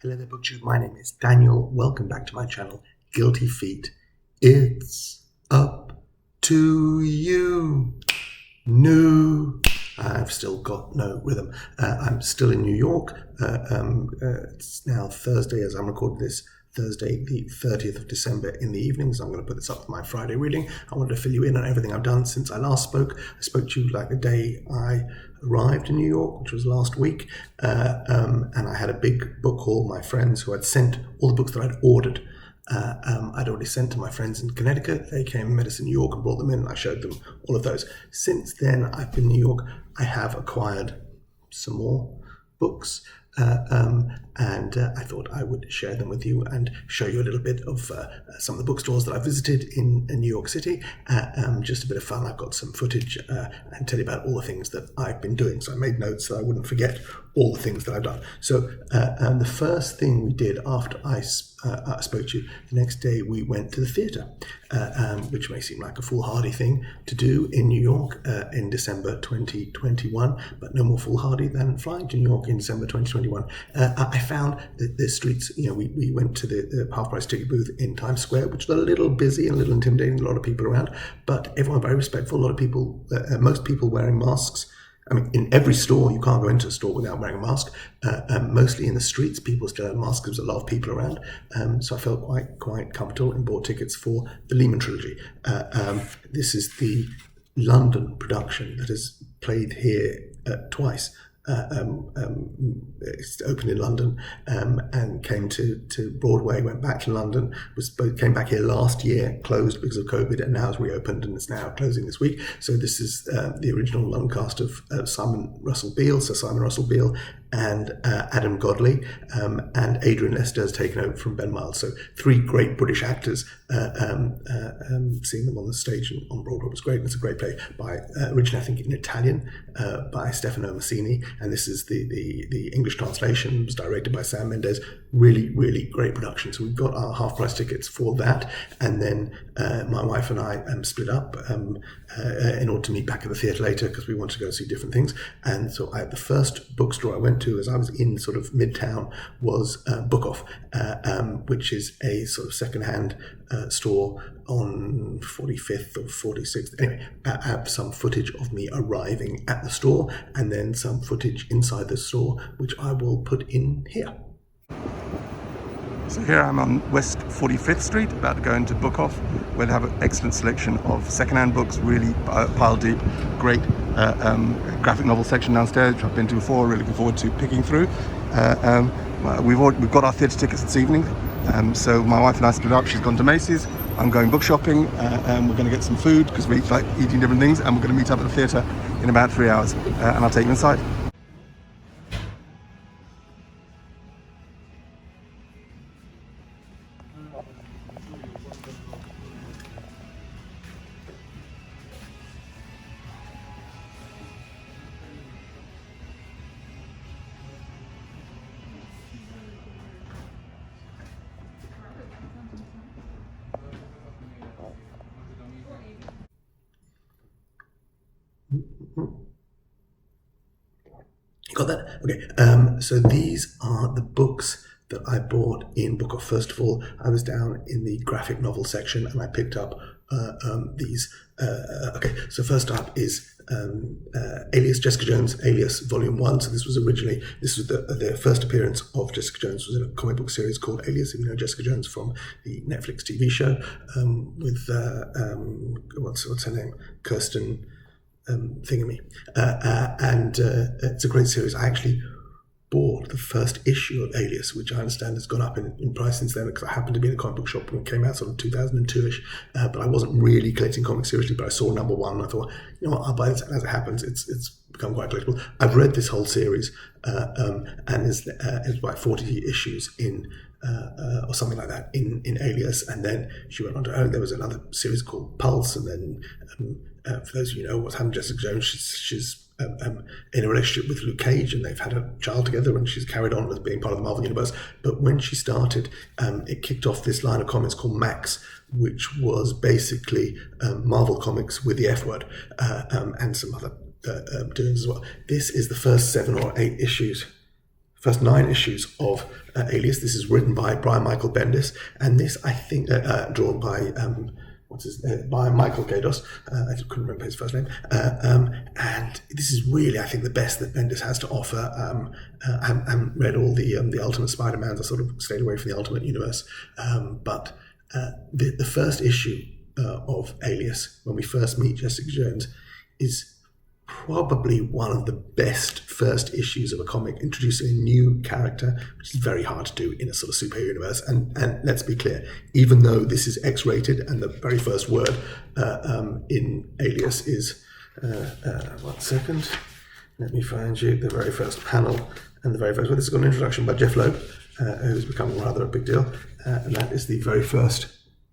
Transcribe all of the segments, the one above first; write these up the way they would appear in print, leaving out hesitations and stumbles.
Hello there, BookTube. My name is Daniel. Welcome back to my channel, Guilty Feet. It's up to you. No. I've still got no rhythm. I'm still in New York. It's now Thursday as I'm recording this. Thursday, the 30th of December in the evening, so I'm going to put this up for my Friday reading. I wanted to fill you in on everything I've done since I last spoke. I spoke to you like the day I arrived in New York, which was last week, and I had a big book haul. My friends who had sent all the books that I'd ordered, I'd already sent to my friends in Connecticut. They came and met us in New York and brought them in, and I showed them all of those. Since then, I've been in New York. I have acquired some more books, and I thought I would share them with you and show you a little bit of some of the bookstores that I visited in New York City. Just a bit of fun. I've got some footage and tell you about all the things that I've been doing. So I made notes so I wouldn't forget all the things that I've done. So the first thing we did after I spoke to you, the next day we went to the theatre, which may seem like a foolhardy thing to do in New York in December 2021, but no more foolhardy than flying to New York in December 2021. I found that the streets, we went to the half-price ticket booth in Times Square, which was a little busy and a little intimidating, a lot of people around, but everyone very respectful, a lot of people, most people wearing masks. I mean, in every store, you can't go into a store without wearing a mask. Mostly in the streets, people still have masks. There's a lot of people around. So I felt quite comfortable and bought tickets for the Lehman trilogy. This is the London production that is played here twice. It's opened in London and came to Broadway, went back to London, came back here last year, closed because of COVID, and now it's reopened and it's now closing this week. So this is the original London cast of Sir Simon Russell Beale and Adam Godley, and Adrian Lester has taken over from Ben Miles. So three great British actors. Seeing them on the stage and on Broadway was great. And it's a great play by originally I think in Italian by Stefano Massini, and this is the English translation. It was directed by Sam Mendes. Really great production. So we've got our half-price tickets for that, and then my wife and I split up in order to meet back at the theatre later because we wanted to go see different things. And so the first bookstore I went to as I was in sort of Midtown was Book Off, which is a sort of second-hand store on 45th or 46th. Anyway, I have some footage of me arriving at the store and then some footage inside the store, which I will put in here. So here I'm on West 45th Street, about to go into Book Off, where they have an excellent selection of second-hand books, really piled deep, great graphic novel section downstairs, which I've been to before, really looking forward to picking through. We've got our theatre tickets this evening, so my wife and I split up. She's gone to Macy's, I'm going book shopping, and we're going to get some food because we like eating different things, and we're going to meet up at the theatre in about 3 hours, and I'll take you inside. Got that? Okay. So these are the books that I bought in Book Off. First of all, I was down in the graphic novel section and I picked up these. Okay, so first up is Alias, Jessica Jones, Alias Volume 1. So this was the first appearance of Jessica Jones was in a comic book series called Alias, if you know Jessica Jones from the Netflix TV show with, what's her name? Kirsten Thingamy. And it's a great series. I actually bought the first issue of Alias, which I understand has gone up in price since then because I happened to be in a comic book shop when it came out, sort of 2002-ish, but I wasn't really collecting comics seriously, but I saw number one and I thought, you know what, I'll buy this as it happens. It's become quite collectible. I've read this whole series and it's like 40 issues in or something like that in Alias, and then she went on to own. There was another series called Pulse, and then for those of you who know what's happened to Jessica Jones, she's in a relationship with Luke Cage, and they've had a child together, and she's carried on as being part of the Marvel Universe. But when she started, it kicked off this line of comics called Max, which was basically Marvel comics with the F word, and some other doings as well. This is the first 7 or 8 issues. first 9 issues of Alias. This is written by Brian Michael Bendis, and this, I think, drawn by by Michael Gaydos. I couldn't remember his first name. And this is really, I think, the best that Bendis has to offer. I haven't read all the Ultimate Spider-Mans. I sort of stayed away from the Ultimate Universe. But the first issue of Alias, when we first meet Jessica Jones, is probably one of the best first issues of a comic, introducing a new character, which is very hard to do in a sort of superhero universe. And let's be clear, even though this is X-rated, and the very first word in Alias is, 1 second, let me find you the very first panel, and the very first word. This has got an introduction by Jeff Loeb, who's become rather a big deal, and that is the very first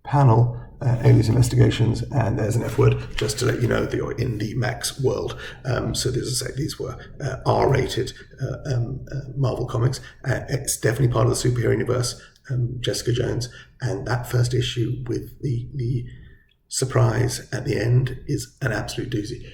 panel, Alias Investigations, and there's an F word, just to let you know that you're in the Max world. So as I say, these were R-rated Marvel comics. It's definitely part of the superhero universe, Jessica Jones, and that first issue with the surprise at the end is an absolute doozy.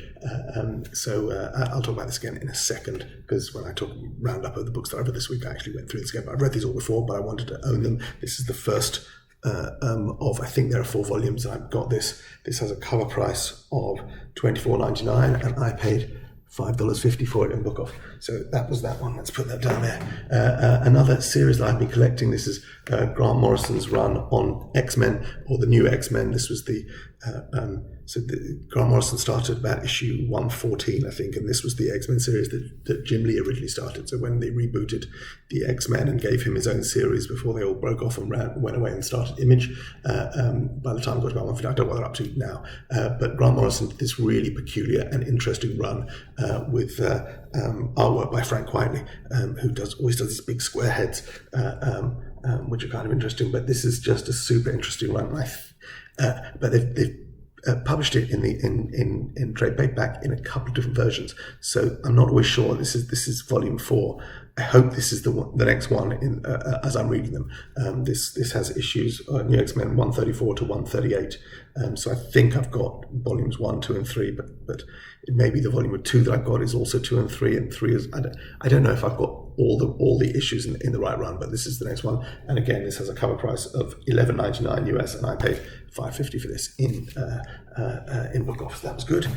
I'll talk about this again in a second, because when I talk roundup of the books that I've read this week, I actually went through this again. But I've read these all before, but I wanted to own them. This is the first of, I think there are 4 volumes. I've got this. This has a cover price of $24.99, and I paid $5.50 for it in Book Off. So that was that one. Let's put that down there. Another series that I've been collecting. This is Grant Morrison's run on X-Men, or the new X-Men. This was Grant Morrison started about issue 114, I think, and this was the X-Men series that Jim Lee originally started. So when they rebooted the X-Men and gave him his own series before they all broke off and went away and started Image, by the time I got to about 150, I don't know what they're up to now. But Grant Morrison did this really peculiar and interesting run with artwork by Frank Whiteley, who always does these big square heads, which are kind of interesting. But this is just a super interesting run. But they've published it in trade paperback in a couple of different versions, so I'm not always sure. This is volume 4. I hope this is the next one as I'm reading them. This has issues New X-Men 134 to 138. So I think I've got volumes 1, 2, and 3, but it may be the volume of 2 that I've got is also 2 and 3, and 3 is I don't know if I've got all the issues in the right run, but this is the next one. And again, this has a cover price of $11.99 US, and I paid $5.50 for this in Book Off. So that was good.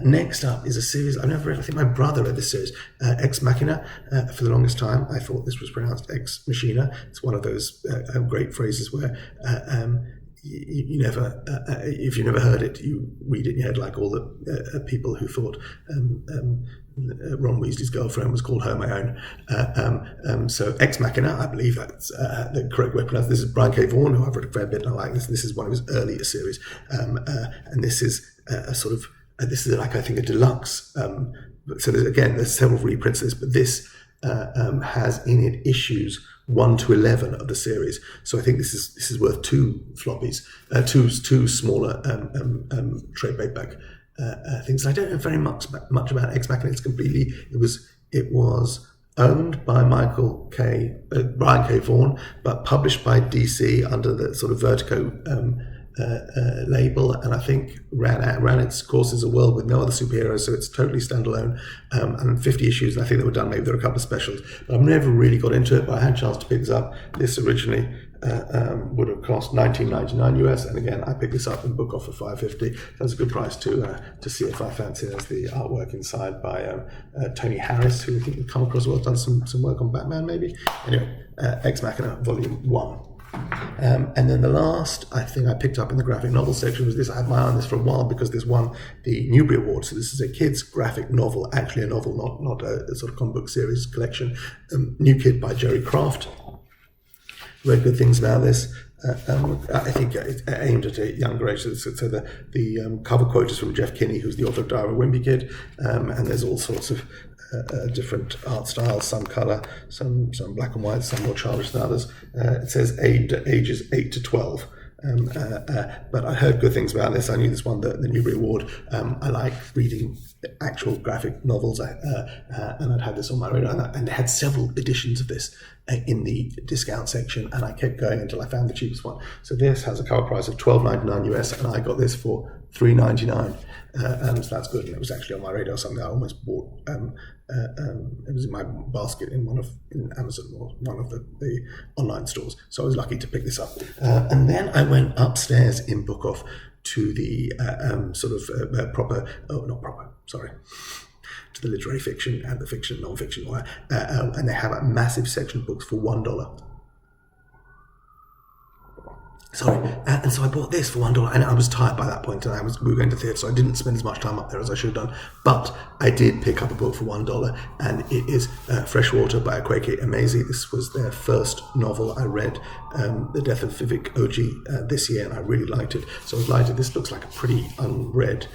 Next up is a series I've never read. I think my brother read this series, Ex Machina. For the longest time, I thought this was pronounced Ex Machina. It's one of those great phrases where you never, if you never heard it, you read it in your head, like all the people who thought Ron Weasley's girlfriend was called Her My Own. So Ex Machina, I believe that's the correct way to pronounce. This is Brian K. Vaughan, who I've read a fair bit, and I like this. This is one of his earlier series, and this is a sort of this is like, I think, a deluxe. So there's several reprints of this, but this has in it issues 1 to 11 of the series. So I think this is worth 2 floppies, two smaller trade paperback things. I don't know very much about Ex Machina. It was owned by Brian K. Vaughan, but published by DC under the sort of Vertigo label, and I think ran its course as a world with no other superheroes, so it's totally standalone, and 50 issues, and I think they were done, maybe there were a couple of specials, but I've never really got into it. But I had a chance to pick this up. This originally would have cost $19.99 US, and again I picked this up in Book Off for $5.50. That's a good price to see if I fancy it. There's the artwork inside by Tony Harris, who I think you've come across well, done some work on Batman maybe. Anyway, Ex Machina Volume 1. And then the last, I think I picked up in the graphic novel section, was this. I had my eye on this for a while because this won the Newbery Award. So this is a kid's graphic novel, actually a novel, not a sort of comic book series collection. New Kid by Jerry Craft. Read good things about this. I think it's aimed at a younger age. So the cover quote is from Jeff Kinney, who's the author of Diary of a Wimpy Kid, and there's all sorts of different art styles, some colour, some black and white, some more childish than others. It says ages 8 to 12. But I heard good things about this. I knew this won the Newbery Award. I like reading actual graphic novels, and I'd had this on my radar, and they had several editions of this in the discount section, and I kept going until I found the cheapest one. So this has a cover price of $12.99 US, and I got this for $3.99. So that's good, and it was actually on my radar. Something I almost bought. It was in my basket in Amazon or one of the online stores. So I was lucky to pick this up. And then I went upstairs in Book Off to the to the literary fiction and the fiction, non-fiction, and they have a massive section of books for $1. Sorry, and so I bought this for $1, and I was tired by that point, and we were going to theatre, so I didn't spend as much time up there as I should have done. But I did pick up a book for $1, and it is Freshwater by Akwaeke Emezi. This was their first novel. I read The Death of Vivek Oji this year, and I really liked it. So I was delighted. This looks like a pretty unread,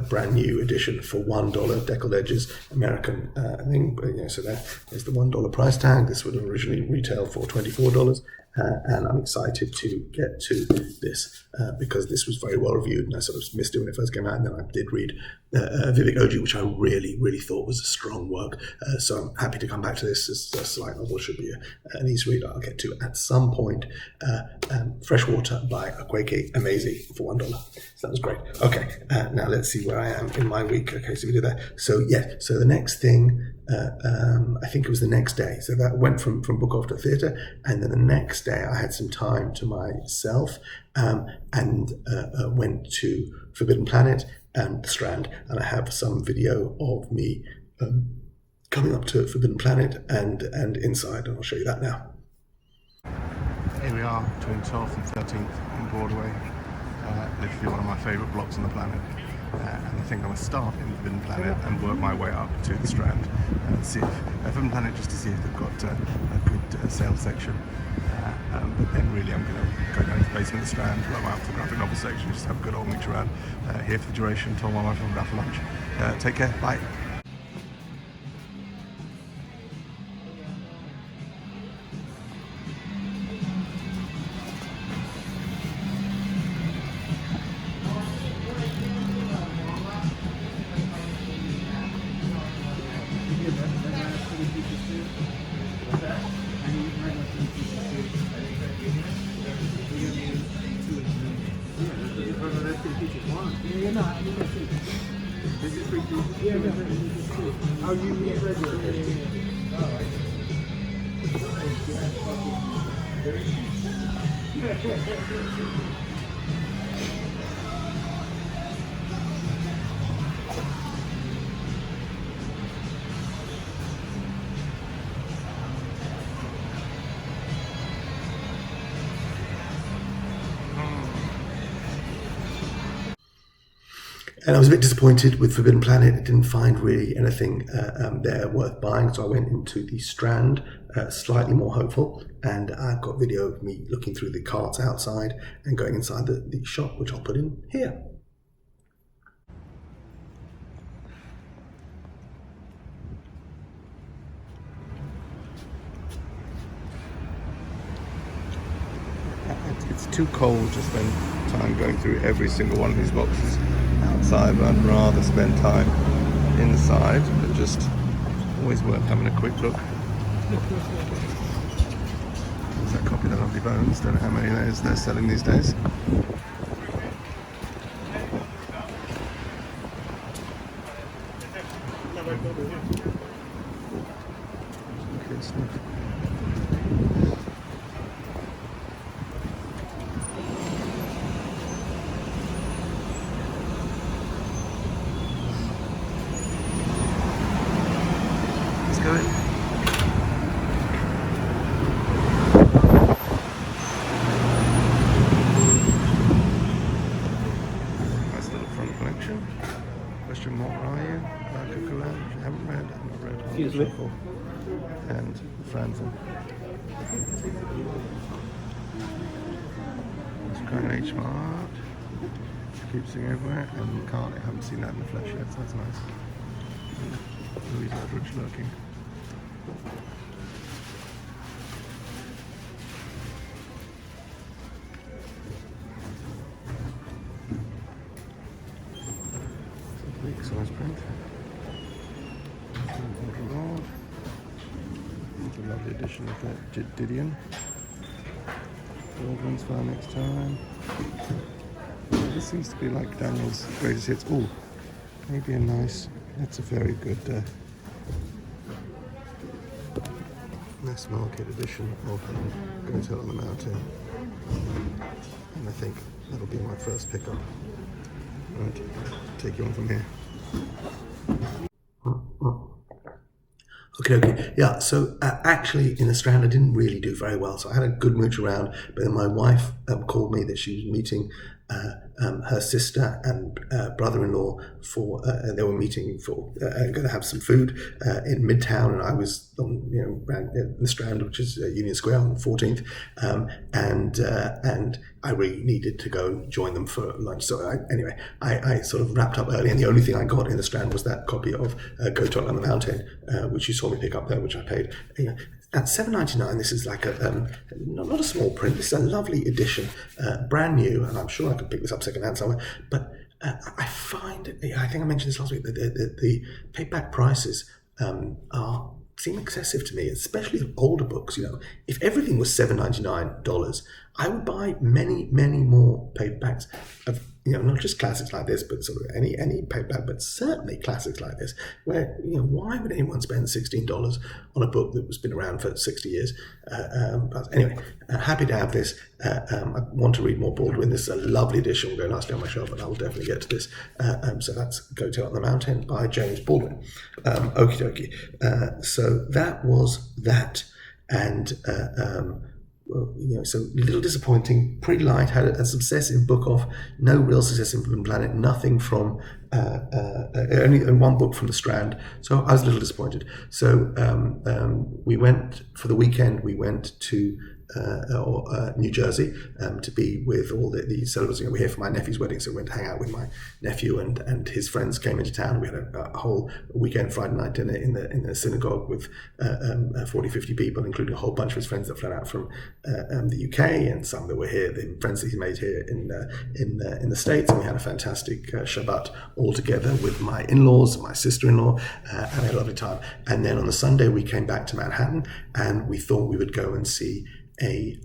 brand new edition for $1, deckled edges, American thing. But, so there's the $1 price tag. This would have originally retailed for $24. And I'm excited to get to this because this was very well reviewed, and I sort of missed it when it first came out, and then I did read Vivek Oji, which I really, really thought was a strong work. So I'm happy to come back to this. It's a slight novel, should be an easy read I'll get to at some point. Freshwater by Akwaeke Emezi for $1. So that was great. Okay, now let's see where I am in my week. Okay, so we did that. So the next thing, I think it was the next day. So that went from Book Off to theatre, and then the next day I had some time to myself and went to Forbidden Planet and the Strand, and I have some video of me coming up to Forbidden Planet and inside, and I'll show you that now. Here we are between 12th and 13th in Broadway, literally one of my favourite blocks on the planet. And I think I must start in Forbidden Planet and work my way up to the Strand and see if Forbidden Planet, just to see if they've got a good sales section. But then really I'm going to go down to the basement of the Strand, work my way up to the graphic novel section, just have a good old mooch around here for the duration, told my wife I'm going for lunch. Take care, bye. And I was a bit disappointed with Forbidden Planet. I didn't find really anything there worth buying, so I went into the Strand, slightly more hopeful, and I've got video of me looking through the carts outside and going inside the shop, which I'll put in here. It's too cold to spend time going through every single one of these boxes outside, but I'd rather spend time inside, but just always worth having a quick look. There's that copy of The Lovely Bones. Don't know how many of those they're selling these days. Good stuff. Question, what are you? Like a collage you haven't read? I've not read. Excuse me? And Franzen. It's Crown H Mart. Keep seeing everywhere. And Carly, I haven't seen that in the flesh yet, so that's nice. Louise Aldridge lurking. Big size print. It's a lovely edition of that Didion. Baldwin's for next time. This seems to be like Daniel's greatest hits. Oh, maybe a nice. That's a very good mass market edition of Mantel on the Mountain, and I think that'll be my first pickup. Right, take you on from here. Okay. Yeah, so actually in the Strand I didn't really do very well. So I had a good mooch around, but then my wife called me that she was meeting her sister and brother-in-law for, they were meeting for, going to have some food in Midtown, and I was on, around the Strand, which is Union Square on 14th, and I really needed to go join them for lunch. So I sort of wrapped up early, and the only thing I got in the Strand was that copy of Go Tall on the Mountain, which you saw me pick up there, which I paid. At $7.99, this is like not a small print. This is a lovely edition, brand new, and I'm sure I could pick this up secondhand somewhere. But I find, I think I mentioned this last week, that the paperback prices seem excessive to me, especially of older books. If everything was $7.99, I would buy many, many more paperbacks of, not just classics like this, but sort of any paperback, but certainly classics like this, where, why would anyone spend $16 on a book that has been around for 60 years? But anyway, happy to have this. I want to read more Baldwin. This is a lovely edition, will go nicely on my shelf, and I will definitely get to this. So that's Go Tell on the Mountain by James Baldwin. Okie dokie. So that was that. And so a little disappointing, pretty light, had a success in Book Off, no real success in Forbidden Planet, nothing from, only one book from the Strand, so I was a little disappointed. So we went, for the weekend, we went to New Jersey to be with all the celebrants. We're here for my nephew's wedding, so we went to hang out with my nephew, and his friends came into town. We had a whole weekend Friday night dinner in the synagogue with 40-50 people, including a whole bunch of his friends that fled out from the UK, and some that were here, the friends that he made here in the States. And we had a fantastic Shabbat all together with my in-laws, my sister-in-law, and I had a lovely time. And then on the Sunday we came back to Manhattan, and we thought we would go and see a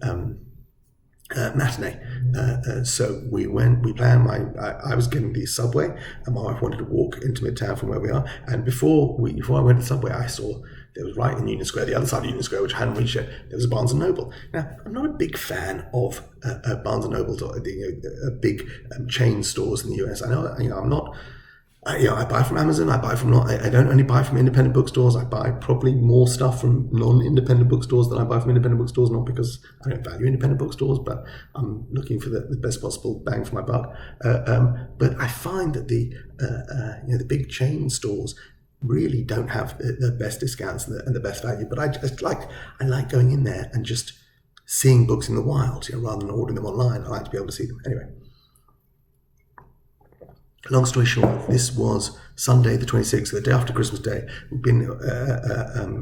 matinee. So we planned. I was getting the subway, and my wife wanted to walk into Midtown from where we are. And before I went to the subway, I saw there was, right in Union Square, the other side of Union Square, which I hadn't reached yet, there was a Barnes & Noble. Now, I'm not a big fan of Barnes & Noble, big chain stores in the US. I know, I'm not. I buy from Amazon. I don't only buy from independent bookstores. I buy probably more stuff from non-independent bookstores than I buy from independent bookstores. Not because I don't value independent bookstores, but I'm looking for the best possible bang for my buck. But I find that the big chain stores really don't have the best discounts and the best value. But I like going in there and just seeing books in the wild, rather than ordering them online. I like to be able to see them anyway. Long story short, this was Sunday the 26th, the day after Christmas Day. We'd been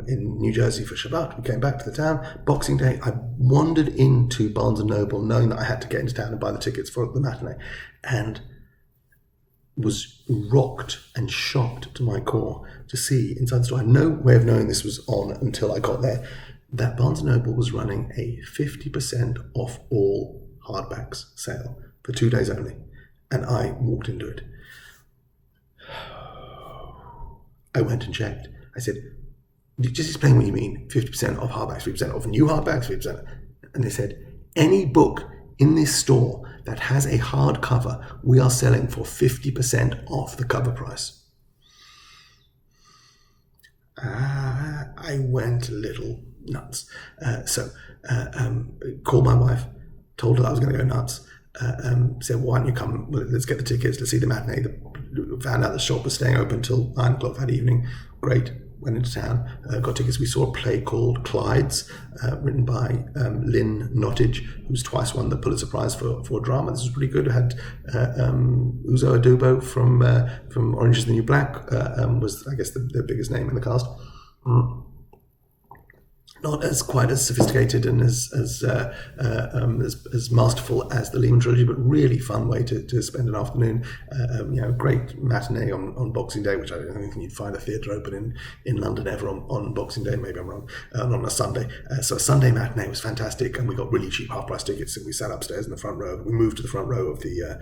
in New Jersey for Shabbat. We came back to the town. Boxing Day, I wandered into Barnes & Noble knowing that I had to get into town and buy the tickets for the matinee, and was rocked and shocked to my core to see inside the store. I had no way of knowing this was on until I got there, that Barnes & Noble was running a 50% off all hardbacks sale for 2 days only. And I walked into it. I went and checked. I said, just explain what you mean, 50% off hardbacks, 50% off new hardbacks, 50%. And they said, any book in this store that has a hardcover, we are selling for 50% off the cover price. I went a little nuts. So called my wife, told her that I was going to go nuts. Said, why don't you come, let's get the tickets, let's see the matinee. Found out the shop was staying open till 9 o'clock that evening. Great, went into town, got tickets. We saw a play called Clydes, written by Lynn Nottage, who's twice won the Pulitzer Prize for drama. This was pretty good. It had Uzo Aduba from Orange is the New Black, was, I guess, the biggest name in the cast. not as quite as sophisticated and as masterful as the Lehman trilogy, but really fun way to spend an afternoon. Great matinee on Boxing Day, which I don't think you'd find a theatre open in London ever on Boxing Day. Maybe I'm wrong. On a Sunday, so a Sunday matinee was fantastic, and we got really cheap half price tickets, and we sat upstairs in the front row. We moved to the front row of the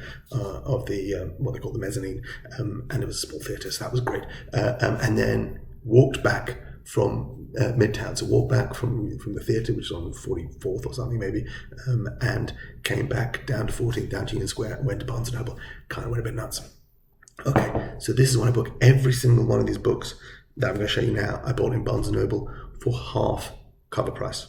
what they call the mezzanine, and it was a small theatre, so that was great. And then walked back from Midtown, so walked back from the theatre, which is on 44th or something maybe, and came back down to 14th, down to Union Square, and went to Barnes & Noble. Kind of went a bit nuts. Okay, so this is what I booked. Every single one of these books that I'm going to show you now, I bought in Barnes & Noble for half cover price.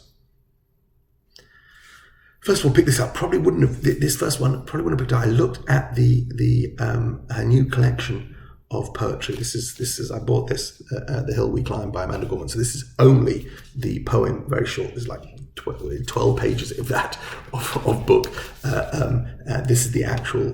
First of all, pick this up. This first one probably wouldn't have picked up. I looked at her new collection of poetry. This is I bought this The Hill We Climb by Amanda Gorman. So this is only the poem, very short. There's like 12 pages of that of book. This is the actual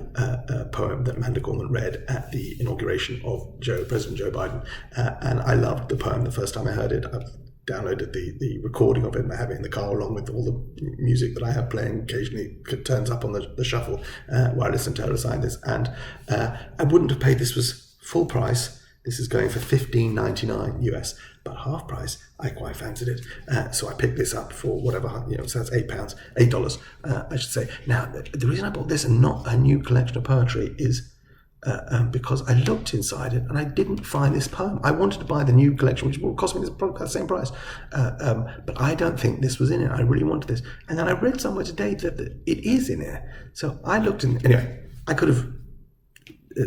poem that Amanda Gorman read at the inauguration of President Joe Biden, and I loved the poem the first time I heard it. I've downloaded the recording of it, and I have it in the car along with all the music that I have playing. Occasionally it turns up on the shuffle while I listen to her recite this, and I wouldn't have paid. This was full price. This is going for $15.99 US, but half price, I quite fancied it. So I picked this up for whatever, so that's $8, I should say. Now, the reason I bought this and not a new collection of poetry is because I looked inside it and I didn't find this poem. I wanted to buy the new collection, which will cost me the same price, but I don't think this was in it. I really wanted this. And then I read somewhere today that it is in there. So I looked in, anyway, I could have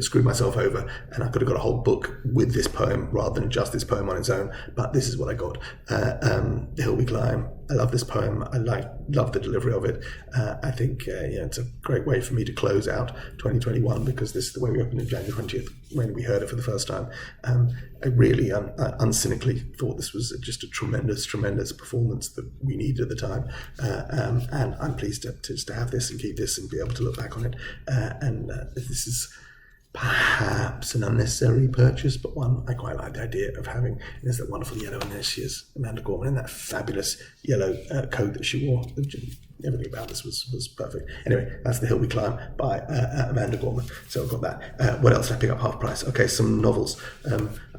screwed myself over, and I could have got a whole book with this poem rather than just this poem on its own, but this is what I got. The Hill We Climb. I love this poem. I love the delivery of it. I think it's a great way for me to close out 2021, because this is the way we opened on January 20th when we heard it for the first time. I really uncynically thought this was just a tremendous performance that we needed at the time, and I'm pleased to have this and keep this and be able to look back on it. This is perhaps an unnecessary purchase, but one I quite like the idea of having. There's that wonderful yellow, and there she is, Amanda Gorman, in that fabulous yellow coat that she wore. Everything about this was perfect. Anyway, that's The Hill We Climb by Amanda Gorman. So I've got that. What else did I pick up half price? Okay, some novels.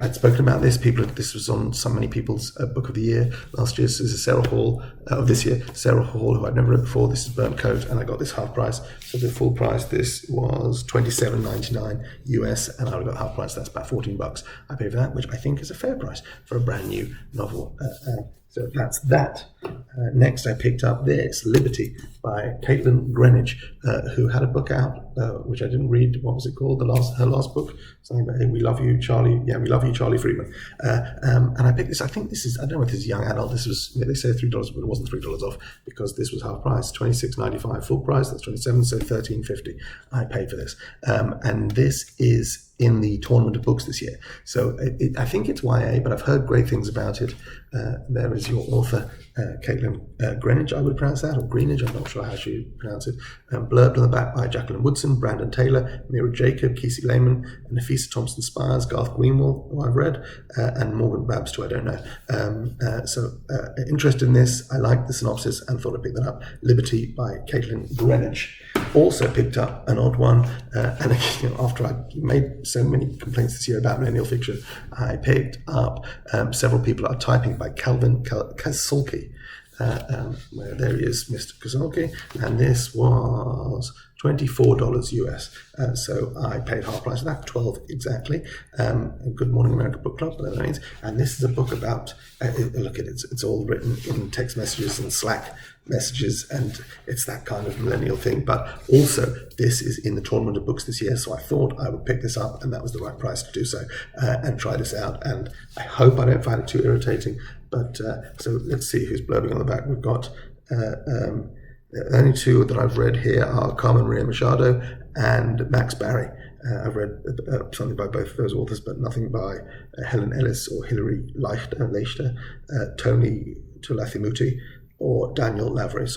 I'd spoken about this. This was on so many people's book of the year last year. So this is Sarah Hall of this year. Sarah Hall, who I'd never read before. This is Burnt Coat, and I got this half price. So the full price, this was $27.99 US, and I got half price. That's about $14 I paid for that, which I think is a fair price for a brand new novel. So that's that. Next, I picked up this, Liberty, by Caitlin Greenwich, who had a book out, which I didn't read. What was it called? Her last book? Something about, hey, we love you, Charlie. Yeah, we love you, Charlie Freeman. And I picked this. I think this is, I don't know if this is young adult. This was, they say $3, but it wasn't $3 off, because this was half price, $26.95 full price. That's $27, so $13.50 I paid for this. And this is in the tournament of books this year. So I think it's YA, but I've heard great things about it. There is your author, Caitlin Greenwich, I would pronounce that, or Greenwich, I'm not sure how she would pronounce it. Blurbed on the back by Jacqueline Woodson, Brandon Taylor, Mira Jacob, Kesey Lehman, and Nafisa Thompson Spires, Garth Greenwell, who I've read, and Morgan Babs, who I don't know. So interested in this. I liked the synopsis and thought I'd pick that up. Liberty by Caitlin Greenwich. Also picked up an odd one, and after I made so many complaints this year about millennial fiction, I picked up Several People Are Typing by Calvin Kasulki. There he is, Mr. Kasulki, and this was $24 US. So I paid half price of that, 12 exactly. Good Morning America Book Club, whatever that means. And this is a book about, look at it, it's all written in text messages and Slack messages, and it's that kind of millennial thing. But also, this is in the tournament of books this year, so I thought I would pick this up, and that was the right price to do so, and try this out. And I hope I don't find it too irritating. But so let's see who's blurbing on the back. We've got the only two that I've read here are Carmen Maria Machado and Max Barry. I've read something by both of those authors, but nothing by Helen Ellis or Hilary Leichter, Tony Tulathimuti, or Daniel Lavery,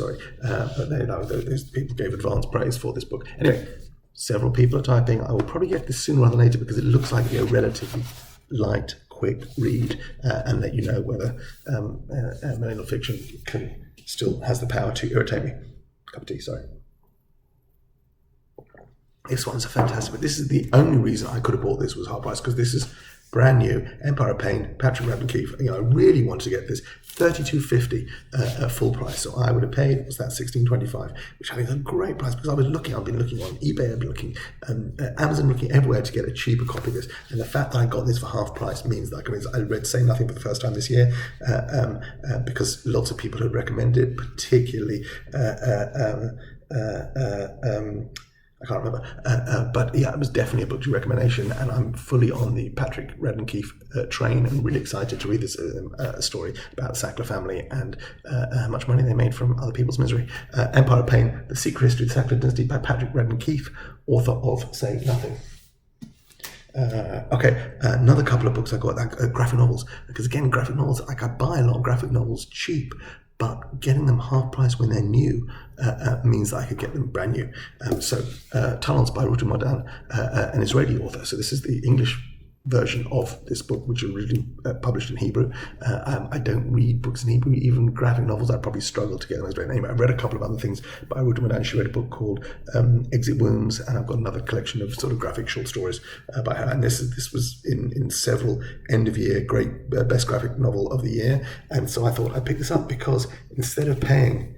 but those people gave advanced praise for this book. Anyway, Several People Are Typing. I will probably get this sooner rather than later, because it looks like a relatively light, quick read and let you know whether millennial fiction still has the power to irritate me. Cup of tea, sorry. This one's a fantastic, but this is the only reason I could have bought this was half price, because this is brand new, Empire of Pain, Patrick Radden Keefe. I really wanted to get this, $32.50 full price. So I would have paid, what's that, $16.25, which I think is a great price, because I've been looking on eBay, I've been looking, Amazon, looking everywhere to get a cheaper copy of this. And the fact that I got this for half price means that I read Say Nothing for the first time this year, because lots of people had recommended it, particularly I can't remember, but yeah, it was definitely a book to recommendation, and I'm fully on the Patrick Radden Keefe train, and really excited to read this story about the Sackler family and how much money they made from other people's misery. Empire of Pain, The Secret History of the Sackler Dynasty by Patrick Radden Keefe, author of Say Nothing. Another couple of books I got, graphic novels, because again, graphic novels, I buy a lot of graphic novels cheap, but getting them half price when they're new means that I could get them brand new. Tunnels by Ruta Modan, an Israeli author. So this is the English version of this book, which was originally published in Hebrew. I don't read books in Hebrew, even graphic novels. I'd probably struggle to get them as well. Anyway, I've read a couple of other things by Ruta Modan. She read a book called Exit Wounds, and I've got another collection of sort of graphic short stories by her. And this was in several end of year great best graphic novel of the year. And so I thought I'd pick this up, because instead of paying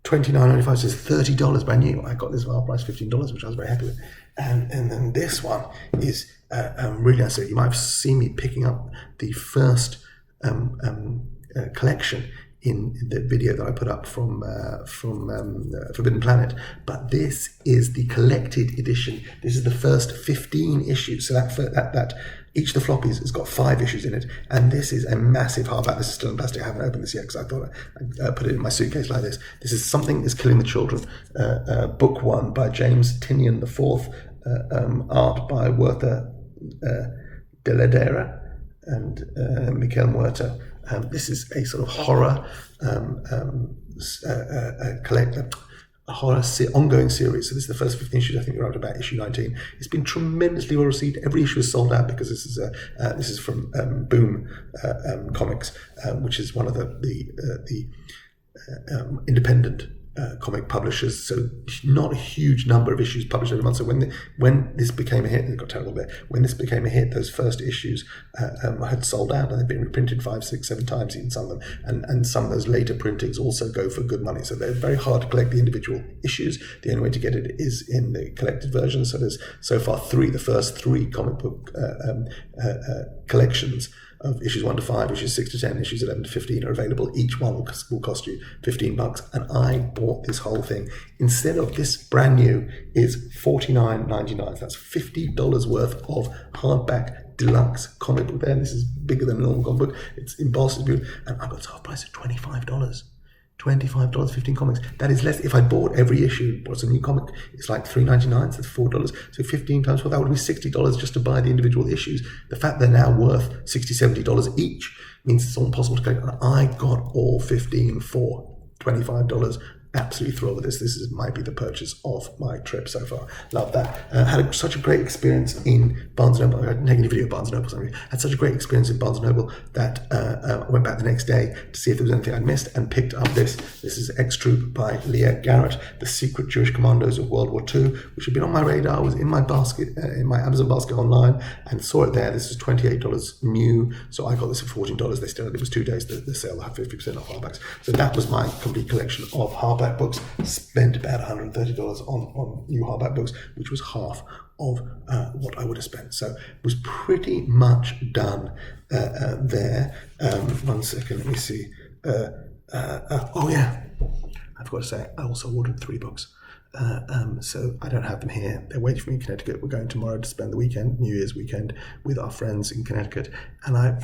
$29.95, says $30 brand new, I got this for half price, $15, which I was very happy with. And then this one is really nice. So you might have seen me picking up the first collection in the video that I put up from Forbidden Planet, but this is the collected edition. This is the first 15 issues. So that each of the floppies has got 5 issues in it, and this is a massive hardback. This is still in plastic. I haven't opened this yet because I thought I'd put it in my suitcase like this. This is Something Is Killing the Children, book 1 by James Tinian IV, art by Werther Deladera and Michael Muerta. This is a sort of horror ongoing series. So this is the first 15 issues. I think we're up to about issue 19. It's been tremendously well received. Every issue is sold out, because this is from Boom Comics, which is one of the independent comic publishers, so not a huge number of issues published every month. So when this became a hit, and it got terrible bit, when this became a hit, those first issues had sold out, and they've been reprinted 5, 6, 7 times, even some of them, and some of those later printings also go for good money. So they're very hard to collect the individual issues. The only way to get it is in the collected version. So there's so far the first 3 comic book collections of issues 1 to 5, issues 6 to 10, issues 11 to 15 are available. Each one will cost you $15, and I bought this whole thing. Instead of this brand new is $49.99. That's $50 worth of hardback deluxe comic book there. This is bigger than a normal comic book. It's embossed, it's beautiful, and I got half price at $25. $25, 15 comics. That is less. If I bought every issue, what's a new comic? It's like $3.99, so that's $4. So 15 times 4, that would be $60 just to buy the individual issues. The fact they're now worth $60, $70 each means it's all possible to collect. And I got all 15 for $25. Absolutely thrilled with this. This might be the purchase of my trip so far. Love that. Had such a great experience in Barnes & Noble. I had taken a video of Barnes & Noble. Sorry. Had such a great experience in Barnes & Noble that I went back the next day to see if there was anything I'd missed, and picked up this. This is X-Troop by Leah Garrett, The Secret Jewish Commandos of World War II, which had been on my radar. Was in my basket, in my Amazon basket online, and saw it there. This is $28 new, so I got this for $14. They still, it was 2 days. The sale had 50% off hardbacks. So that was my complete collection of hardback books. Spent about $130 on new hardback books, which was half of what I would have spent. So it was pretty much done there. 1 second, let me see. Oh yeah, I forgot to say, I also ordered 3 books. So I don't have them here. They're waiting for me in Connecticut. We're going tomorrow to spend the weekend, New Year's weekend, with our friends in Connecticut. And I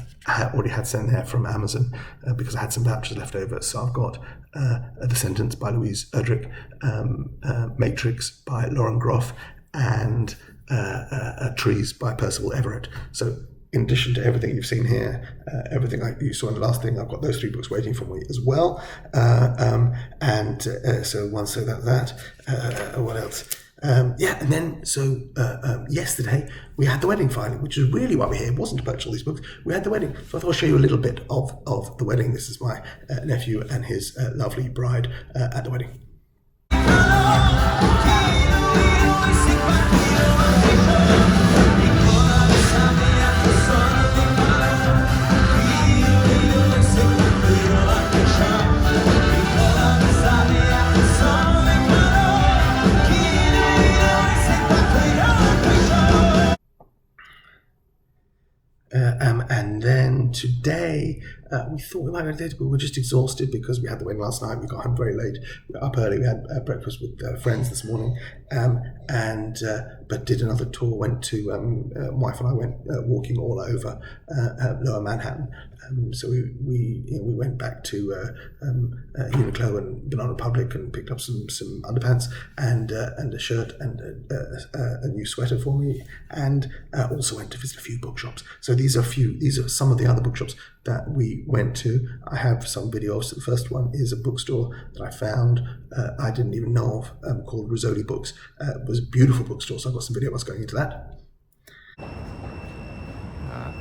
already had some there from Amazon because I had some vouchers left over. So I've got The Sentence by Louise Erdrich, Matrix by Lauren Groff, and Trees by Percival Everett. So in addition to everything you've seen here, everything you saw in the last thing, I've got those 3 books waiting for me as well. So that. What else? And then yesterday we had the wedding finally, which is really why we're here. It wasn't to purchase all these books. We had the wedding, so I thought I'll show you a little bit of the wedding. This is my nephew and his lovely bride at the wedding. And then today, we thought we might go to date, but we were just exhausted because we had the wedding last night. We got home very late. We were up early. We had breakfast with friends this morning, but did another tour. Went to wife and I went walking all over Lower Manhattan. So we went back to Uniqlo and Banana Republic and picked up some underpants and a shirt and a new sweater for me, and also went to visit a few bookshops. So these are some of the other bookshops that we went to. I have some videos. The first one is a bookstore that I found I didn't even know of, called Rizzoli Books. It was a beautiful bookstore, so I've got some video of us going into that.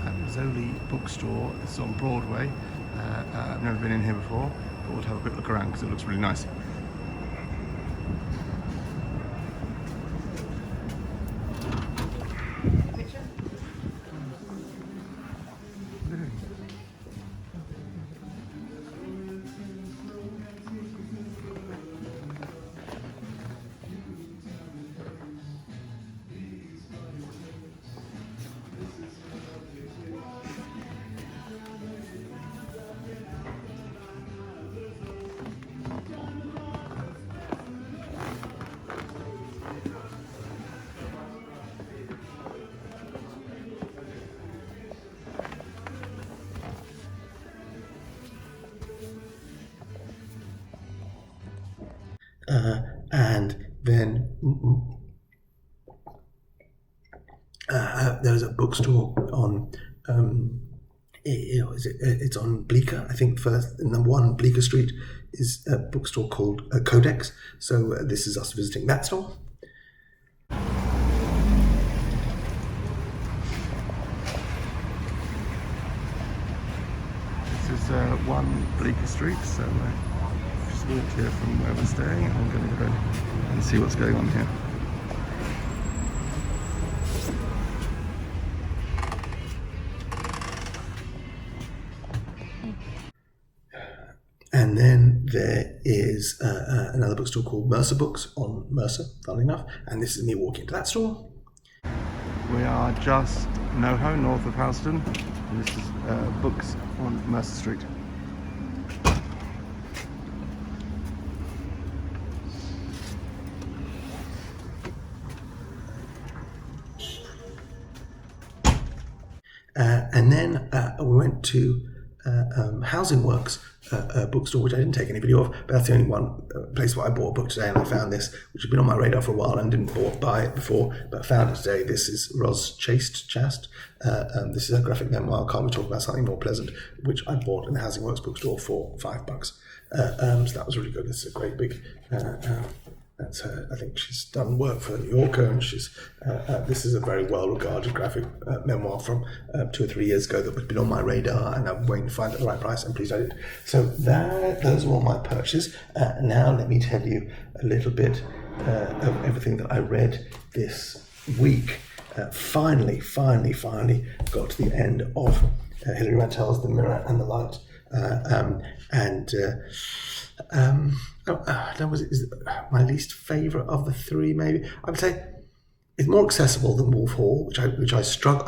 At Rizzoli Bookstore, it's on Broadway. I've never been in here before, but we'll have a quick look around because it looks really nice. And then there's a bookstore on it's on Bleecker. I think first number 1 Bleecker Street is a bookstore called Codex. So this is us visiting that store. This is 1 Bleecker Street, so just walked here from where we're staying. I'm going to go and see what's going on here. And then there is another bookstore called Mercer Books on Mercer, funnily enough. And this is me walking into that store. We are just NoHo, north of Houston. And this is Books on Mercer Street. And then we went to Housing Works bookstore, which I didn't take any video of, but that's the only one place where I bought a book today, and I found this, which had been on my radar for a while and didn't buy it before, but found it today. This is Roz Chast. This is a graphic memoir, Can't We Talk About Something More Pleasant, which I bought in the Housing Works bookstore for $5. So that was really good. This is a great big that's her. I think she's done work for the New Yorker, and she's. This is a very well-regarded graphic memoir from 2 or 3 years ago that had been on my radar, and I'm waiting to find it at the right price. I'm pleased I did. So those are all my purchases. Now let me tell you a little bit of everything that I read this week. Finally got to the end of Hilary Mantel's The Mirror and the Light, that was my least favourite of the 3. Maybe I would say it's more accessible than Wolf Hall, which I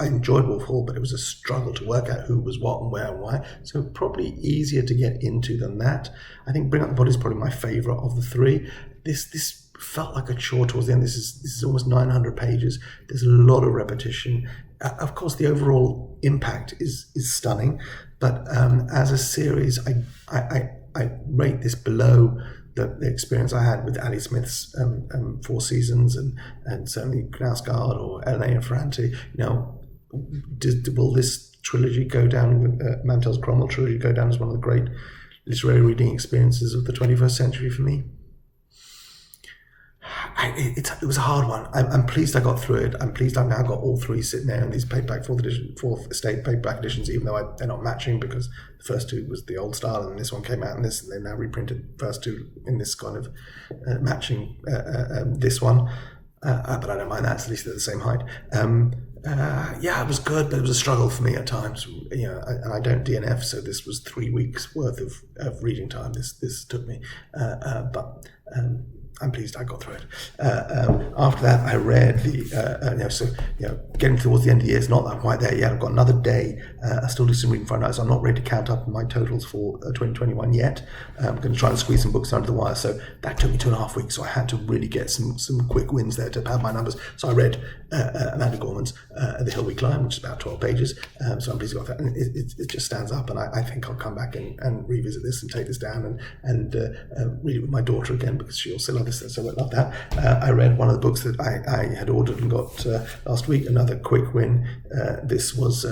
enjoyed Wolf Hall, but it was a struggle to work out who was what and where and why. So probably easier to get into than that. I think Bring Up the Body is probably my favourite of the 3. This felt like a chore towards the end. This is almost 900 pages. There's a lot of repetition. Of course, the overall impact is stunning, but as a series, I rate this below the experience I had with Ali Smith's 4 Seasons and certainly Knausgaard or Elena Ferrante. Will this trilogy go down, Mantel's Cromwell trilogy, go down as one of the great literary reading experiences of the 21st century for me? It was a hard one. I'm pleased I got through it. I'm pleased I've now got all three sitting there in these paperback fourth estate paperback editions, even though they're not matching, because the first two was the old style and this one came out in this, and they've now reprinted the first two in this kind of matching this one. But I don't mind that, at least they're the same height. It was good, but it was a struggle for me at times. And I don't DNF, so this was 3 weeks worth of reading time. This took me, but I'm pleased I got through it. After that, I read getting towards the end of the year, it's not that I'm quite there yet. I've got another day. I still do some reading Friday night, so I'm not ready to count up my totals for 2021 yet. I'm going to try and squeeze some books under the wire. So that took me 2.5 weeks. So I had to really get some quick wins there to pad my numbers. So I read Amanda Gorman's The Hill We Climb, which is about 12 pages. So I'm pleased with that. And it just stands up. And I think I'll come back and revisit this and take this down and read it with my daughter again, because she also loves this. So I love that. I read one of the books that I had ordered and got last week, another quick win. This was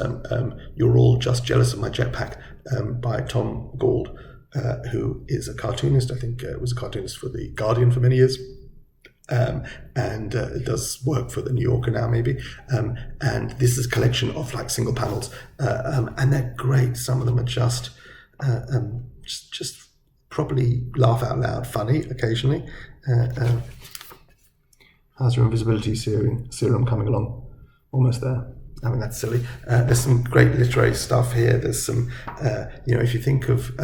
You're All Just Jealous of My Jetpack by Tom Gould, who is a cartoonist. I think was a cartoonist for The Guardian for many years. And does work for the New Yorker now, maybe. And this is a collection of like single panels, and they're great. Some of them are just properly laugh out loud funny occasionally. How's your invisibility serum coming along? Almost there. I mean, that's silly. There's some great literary stuff here. There's some, if you think of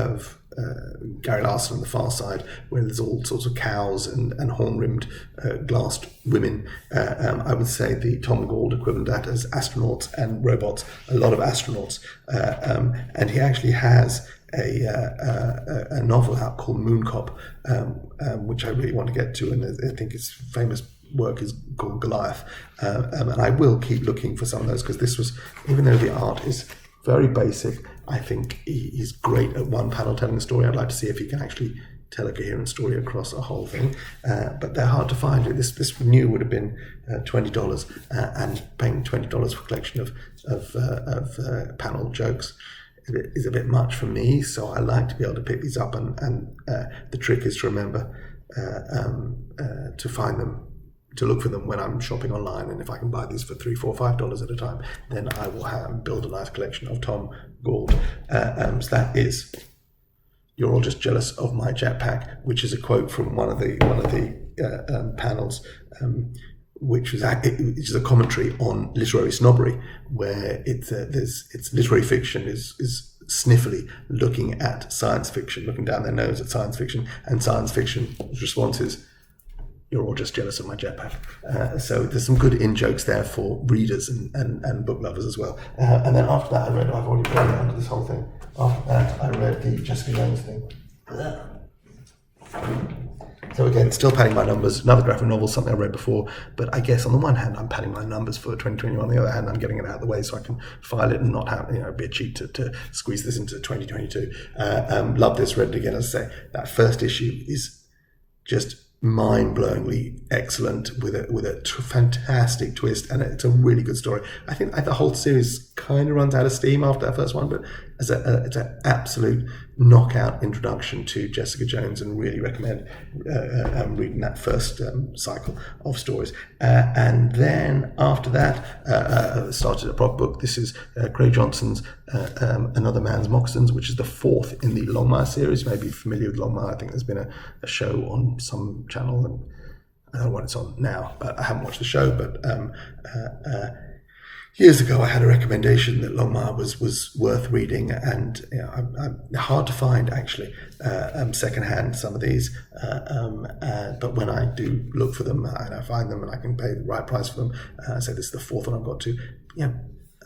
Gary Larson on The Far Side, where there's all sorts of cows and horn-rimmed glassed women, I would say the Tom Gould equivalent to that is astronauts and robots, a lot of astronauts. And he actually has a novel out called Mooncop, which I really want to get to, and I think his famous work is called Goliath, and I will keep looking for some of those, because this was, even though the art is very basic, I think he's great at one panel telling a story. I'd like to see if he can actually tell a coherent story across a whole thing, but they're hard to find. This new would have been $20, and paying $20 for a collection of panel jokes is a bit much for me, so I like to be able to pick these up, and the trick is to remember to find them, to look for them when I'm shopping online, and if I can buy these for $3, $4, $5 at a time, then I will build a nice collection of Tom Gould. So that is You're All Just Jealous of My Jetpack, which is a quote from one of the panels, which is a commentary on literary snobbery, where it's literary fiction is sniffily looking at science fiction, looking down their nose at science fiction, and science fiction's response is, you're all just jealous of my jetpack. So there's some good in-jokes there for readers and book lovers as well. And then after that, I've already read under this whole thing. After that, I read the Jessica Jones thing. So again, still padding my numbers. Another graphic novel, something I read before. But I guess on the one hand, I'm padding my numbers for 2021. On the other hand, I'm getting it out of the way so I can file it and not have, be a cheat to squeeze this into 2022. Love this, read it again. As I say, that first issue is just mind-blowingly excellent, with a fantastic twist, and it's a really good story. I think the whole series kind of runs out of steam after that first one, but it's an absolute knockout introduction to Jessica Jones, and really recommend reading that first cycle of stories. And then after that, started a proper book. This is Craig Johnson's Another Man's Moccasins, which is the fourth in the Longmire series. You may be familiar with Longmire. I think there's been a show on some channel, and I don't know what it's on now, but I haven't watched the show. But years ago, I had a recommendation that Longmire was worth reading, and I'm hard to find actually secondhand some of these. But when I do look for them, and I find them, and I can pay the right price for them. So this is the fourth one I've got to.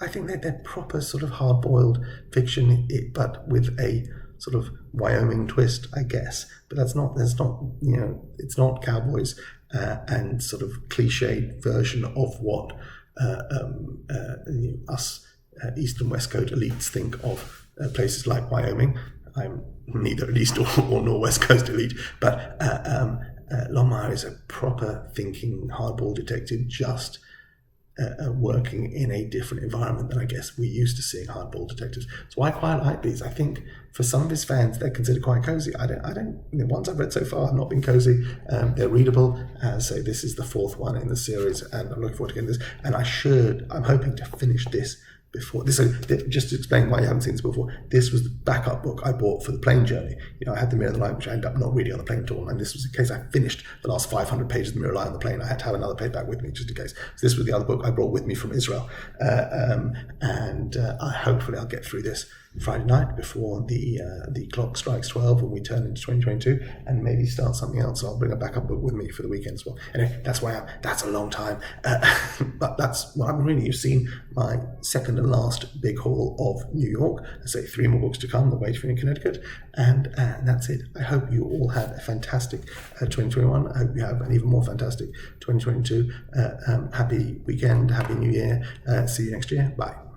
I think they're proper sort of hard-boiled fiction, but with a sort of Wyoming twist, I guess. But it's not cowboys and sort of cliched version of what us East and West Coast elites think of places like Wyoming. I'm neither an East or nor West Coast elite, but Longmire is a proper thinking hardball detective, just working in a different environment than I guess we're used to seeing hardball detectives. So I quite like these. I think for some of his fans, they're considered quite cozy. The ones I've read so far have not been cozy. They're readable. As I say, this is the fourth one in the series, and I'm looking forward to getting this. And I'm hoping to finish this before this. So just to explain why you haven't seen this before, this was the backup book I bought for the plane journey. I had the Mirror of the Light, which I ended up not reading on the plane at all, and this was in case I finished the last 500 pages of the Mirror of the Light on the plane. I had to have another paperback with me just in case. So this was the other book I brought with me from Israel, and hopefully I'll get through this Friday night before the clock strikes 12 when we turn into 2022, and maybe start something else. I'll bring a backup book with me for the weekend as well. Anyway, that's where I am. That's a long time, but that's what I'm reading. You've seen my second and last big haul of New York. I say 3 more books to come. The wait for me in Connecticut, and that's it. I hope you all have a fantastic 2021. I hope you have an even more fantastic 2022. Happy weekend, happy New Year. See you next year. Bye.